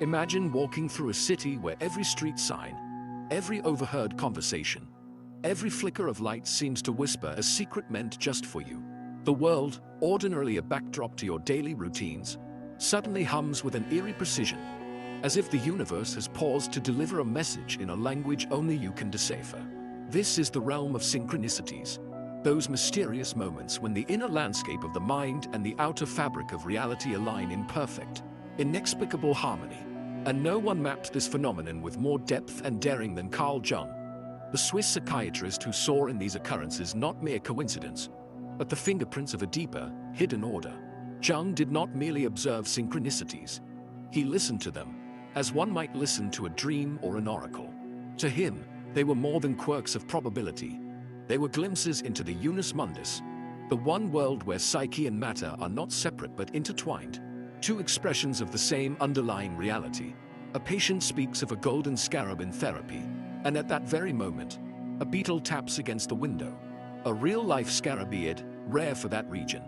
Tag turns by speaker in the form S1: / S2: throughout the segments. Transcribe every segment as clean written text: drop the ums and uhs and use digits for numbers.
S1: Imagine walking through a city where every street sign, every overheard conversation, every flicker of light seems to whisper a secret meant just for you. The world, ordinarily a backdrop to your daily routines, suddenly hums with an eerie precision, as if the universe has paused to deliver a message in a language only you can decipher. This is the realm of synchronicities, those mysterious moments when the inner landscape of the mind and the outer fabric of reality align in perfect, inexplicable harmony. And no one mapped this phenomenon with more depth and daring than Carl Jung, the Swiss psychiatrist who saw in these occurrences not mere coincidence, but the fingerprints of a deeper, hidden order. Jung did not merely observe synchronicities. He listened to them, as one might listen to a dream or an oracle. To him, they were more than quirks of probability. They were glimpses into the unus mundus, the one world where psyche and matter are not separate but intertwined, two expressions of the same underlying reality. A patient speaks of a golden scarab in therapy, and at that very moment, a beetle taps against the window. A real-life scarabaeid, rare for that region.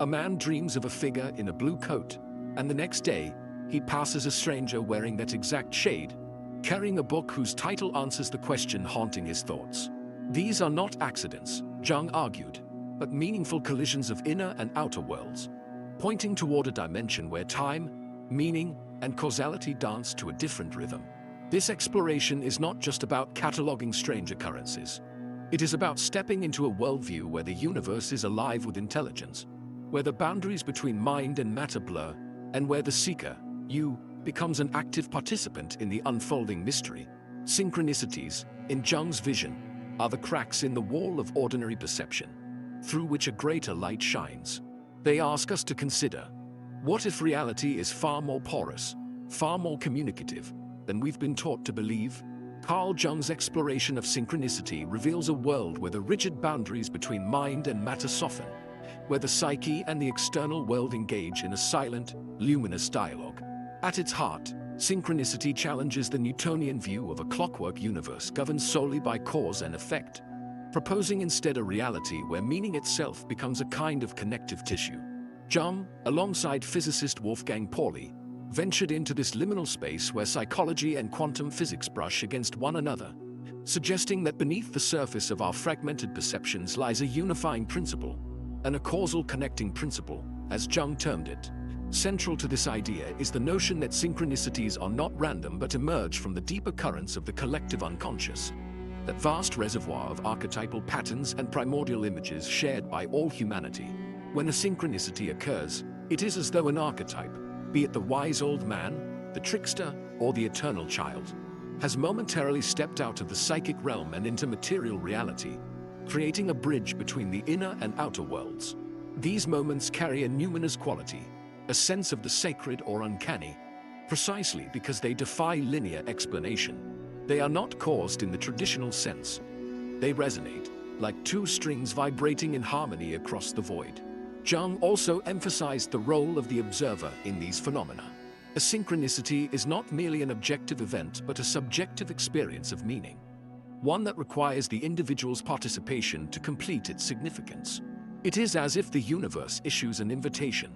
S1: A man dreams of a figure in a blue coat, and the next day, he passes a stranger wearing that exact shade, carrying a book whose title answers the question haunting his thoughts. These are not accidents, Jung argued, but meaningful collisions of inner and outer worlds, pointing toward a dimension where time, meaning, and causality dance to a different rhythm. This exploration is not just about cataloging strange occurrences. It is about stepping into a worldview where the universe is alive with intelligence, where the boundaries between mind and matter blur, and where the seeker, you, becomes an active participant in the unfolding mystery. Synchronicities, in Jung's vision, are the cracks in the wall of ordinary perception, through which a greater light shines. They ask us to consider, what if reality is far more porous, far more communicative, than we've been taught to believe? Carl Jung's exploration of synchronicity reveals a world where the rigid boundaries between mind and matter soften, where the psyche and the external world engage in a silent, luminous dialogue. At its heart, synchronicity challenges the Newtonian view of a clockwork universe governed solely by cause and effect, proposing instead a reality where meaning itself becomes a kind of connective tissue. Jung, alongside physicist Wolfgang Pauli, ventured into this liminal space where psychology and quantum physics brush against one another, suggesting that beneath the surface of our fragmented perceptions lies a unifying principle, and a causal connecting principle, as Jung termed it. Central to this idea is the notion that synchronicities are not random but emerge from the deeper currents of the collective unconscious, that vast reservoir of archetypal patterns and primordial images shared by all humanity. When a synchronicity occurs, it is as though an archetype, be it the wise old man, the trickster, or the eternal child, has momentarily stepped out of the psychic realm and into material reality, creating a bridge between the inner and outer worlds. These moments carry a numinous quality, a sense of the sacred or uncanny, precisely because they defy linear explanation. They are not caused in the traditional sense. They resonate, like two strings vibrating in harmony across the void. Jung also emphasized the role of the observer in these phenomena. A synchronicity is not merely an objective event but a subjective experience of meaning, one that requires the individual's participation to complete its significance. It is as if the universe issues an invitation,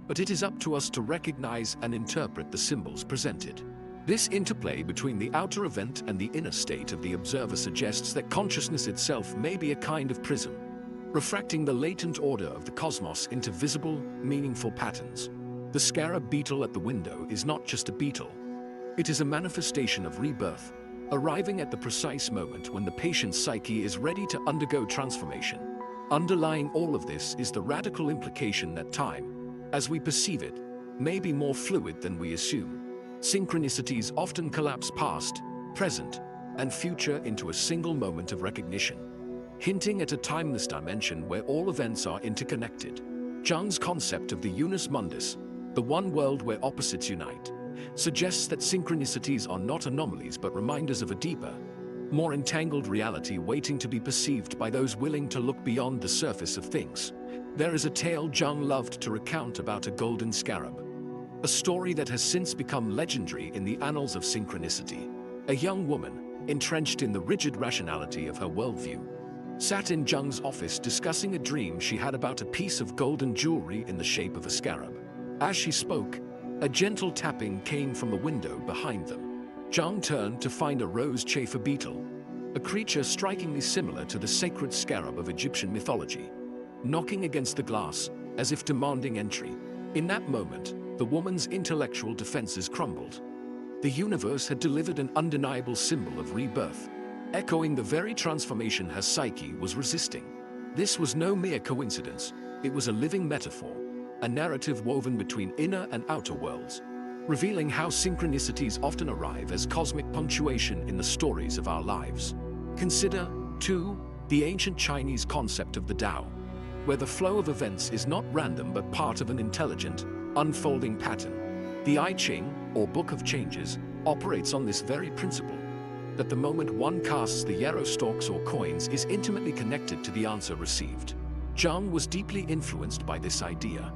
S1: but it is up to us to recognize and interpret the symbols presented. This interplay between the outer event and the inner state of the observer suggests that consciousness itself may be a kind of prism, refracting the latent order of the cosmos into visible, meaningful patterns. The scarab beetle at the window is not just a beetle. It is a manifestation of rebirth, arriving at the precise moment when the patient's psyche is ready to undergo transformation. Underlying all of this is the radical implication that time, as we perceive it, may be more fluid than we assume. Synchronicities often collapse past, present, and future into a single moment of recognition, hinting at a timeless dimension where all events are interconnected. Jung's concept of the unus mundus, the one world where opposites unite, suggests that synchronicities are not anomalies but reminders of a deeper, more entangled reality waiting to be perceived by those willing to look beyond the surface of things. There is a tale Jung loved to recount about a golden scarab, a story that has since become legendary in the annals of synchronicity. A young woman, entrenched in the rigid rationality of her worldview, sat in Jung's office discussing a dream she had about a piece of golden jewelry in the shape of a scarab. As she spoke, A gentle tapping came from the window behind them. Jung turned to find a rose chafer beetle, a creature strikingly similar to the sacred scarab of Egyptian mythology, knocking against the glass as if demanding entry. In that moment, the woman's intellectual defenses crumbled. The universe had delivered an undeniable symbol of rebirth, echoing the very transformation her psyche was resisting. This was no mere coincidence, it was a living metaphor, a narrative woven between inner and outer worlds, revealing how synchronicities often arrive as cosmic punctuation in the stories of our lives. Consider, too, the ancient Chinese concept of the Tao, where the flow of events is not random but part of an intelligent, unfolding pattern. The I Ching, or Book of Changes, operates on this very principle, that the moment one casts the yarrow stalks or coins is intimately connected to the answer received. Jung was deeply influenced by this idea,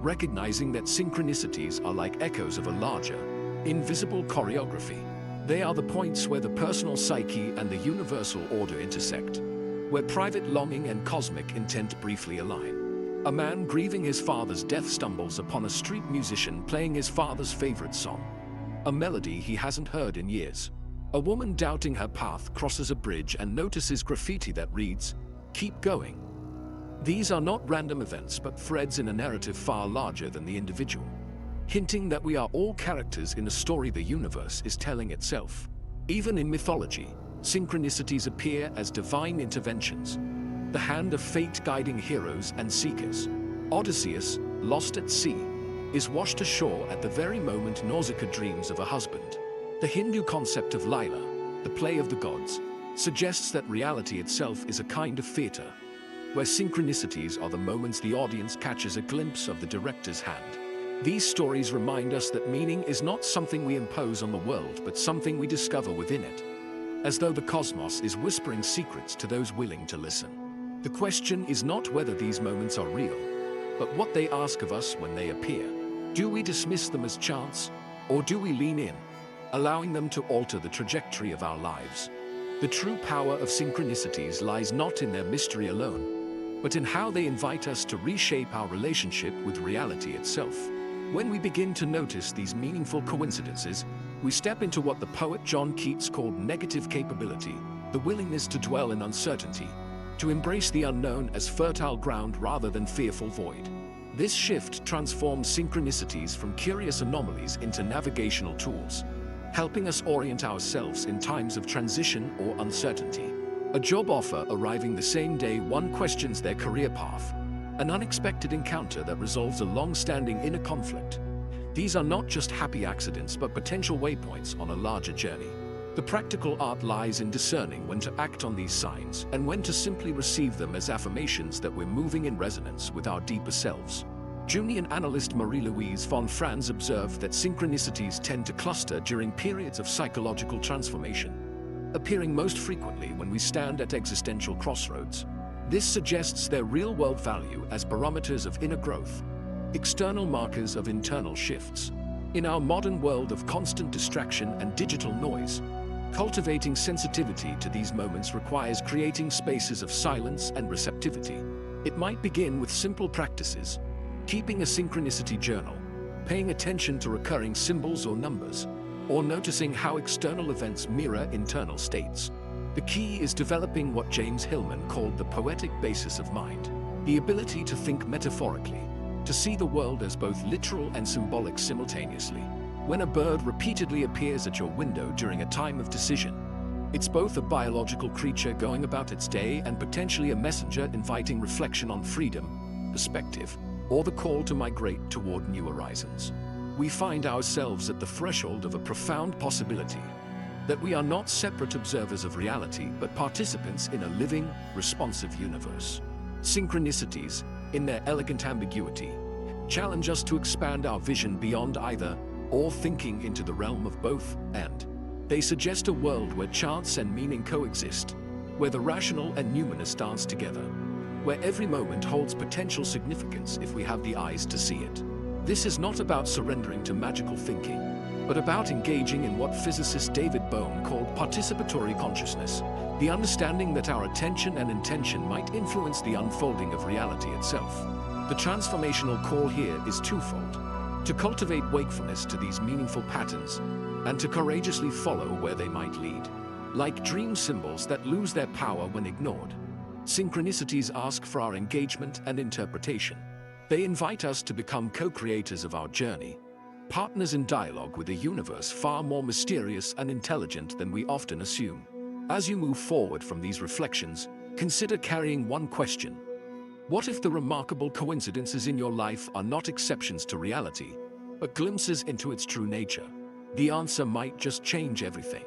S1: recognizing that synchronicities are like echoes of a larger, invisible choreography. They are the points where the personal psyche and the universal order intersect, where private longing and cosmic intent briefly align. A man grieving his father's death stumbles upon a street musician playing his father's favorite song, a melody he hasn't heard in years. A woman doubting her path crosses a bridge and notices graffiti that reads, "Keep going." These are not random events but threads in a narrative far larger than the individual, hinting that we are all characters in a story the universe is telling itself. Even in mythology, synchronicities appear as divine interventions, the hand of fate guiding heroes and seekers. Odysseus, lost at sea, is washed ashore at the very moment Nausicaa dreams of a husband. The Hindu concept of Lila, the play of the gods, suggests that reality itself is a kind of theater, where synchronicities are the moments the audience catches a glimpse of the director's hand. These stories remind us that meaning is not something we impose on the world but something we discover within it, as though the cosmos is whispering secrets to those willing to listen. The question is not whether these moments are real, but what they ask of us when they appear. Do we dismiss them as chance, or do we lean in, allowing them to alter the trajectory of our lives? The true power of synchronicities lies not in their mystery alone, but in how they invite us to reshape our relationship with reality itself. When we begin to notice these meaningful coincidences, we step into what the poet John Keats called negative capability, the willingness to dwell in uncertainty, to embrace the unknown as fertile ground rather than fearful void. This shift transforms synchronicities from curious anomalies into navigational tools, helping us orient ourselves in times of transition or uncertainty. A job offer arriving the same day one questions their career path, an unexpected encounter that resolves a long-standing inner conflict. These are not just happy accidents but potential waypoints on a larger journey. The practical art lies in discerning when to act on these signs and when to simply receive them as affirmations that we're moving in resonance with our deeper selves. Jungian analyst Marie-Louise von Franz observed that synchronicities tend to cluster during periods of psychological transformation, appearing most frequently when we stand at existential crossroads. This suggests their real-world value as barometers of inner growth, external markers of internal shifts. In our modern world of constant distraction and digital noise, cultivating sensitivity to these moments requires creating spaces of silence and receptivity. It might begin with simple practices, keeping a synchronicity journal, paying attention to recurring symbols or numbers, or noticing how external events mirror internal states. The key is developing what James Hillman called the poetic basis of mind, the ability to think metaphorically, to see the world as both literal and symbolic simultaneously. When a bird repeatedly appears at your window during a time of decision, it's both a biological creature going about its day and potentially a messenger inviting reflection on freedom, perspective, or the call to migrate toward new horizons. We find ourselves at the threshold of a profound possibility, that we are not separate observers of reality but participants in a living, responsive universe. Synchronicities, in their elegant ambiguity, challenge us to expand our vision beyond either or, thinking into the realm of both and. They suggest a world where chance and meaning coexist, where the rational and numinous dance together, where every moment holds potential significance if we have the eyes to see it. This is not about surrendering to magical thinking, but about engaging in what physicist David Bohm called participatory consciousness, the understanding that our attention and intention might influence the unfolding of reality itself. The transformational call here is twofold. to cultivate wakefulness to these meaningful patterns, and to courageously follow where they might lead. Like dream symbols that lose their power when ignored, synchronicities ask for our engagement and interpretation. They invite us to become co-creators of our journey, partners in dialogue with a universe far more mysterious and intelligent than we often assume. As you move forward from these reflections, consider carrying one question. What if the remarkable coincidences in your life are not exceptions to reality, but glimpses into its true nature? The answer might just change everything.